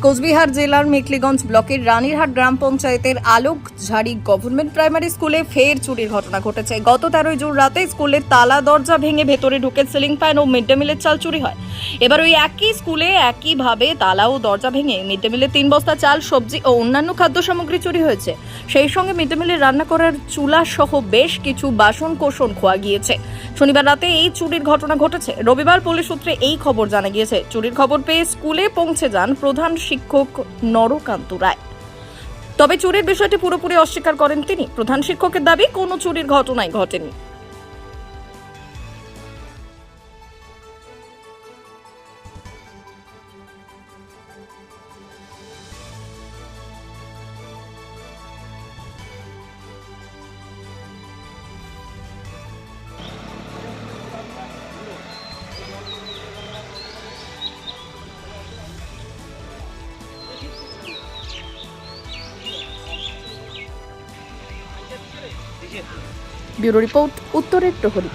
কোচবিহার জেলার মেখলিগঞ্জ ব্লকের রানীরহাট গ্রাম পঞ্চায়েতের আলোকঝাড়ি গভর্নমেন্ট প্রাইমারি স্কুলে ফের চুরির ঘটনা ঘটেছে। গত 13 জুন রাতে স্কুলের তালা দরজা ভেঙে ভেতরে ঢুকে সিলিং ফ্যান ও মিড ডে মিলের চাল চুরি হয়। এবার ওই একই স্কুলে একইভাবে তালা ও দরজা ভেঙে মিড ডে মিলে 3 বস্তা চাল, সবজি ও অন্যান্য খাদ্য সামগ্রী চুরি হয়েছে। সেই সঙ্গে মিড ডে মিলে রান্না করার চুলা সহ বেশ কিছু বাসন কোসন খোয়া গিয়েছে। শনিবার রাতে এই চুরির ঘটনা ঘটেছে। রবিবার পুলিশ সূত্রে এই খবর জানা গিয়েছে। চুরির খবর পেয়ে স্কুলে পৌঁছে যান প্রধান শিক্ষক নরকান্ত রায়। তবে চুরির বিষয়টি পুরোপুরি অস্বীকার করেন তিনি। প্রধান শিক্ষকের দাবি, কোনো চুরির ঘটনাই ঘটেনি। ব্যুরো রিপোর্ট, উত্তরের প্রহরী।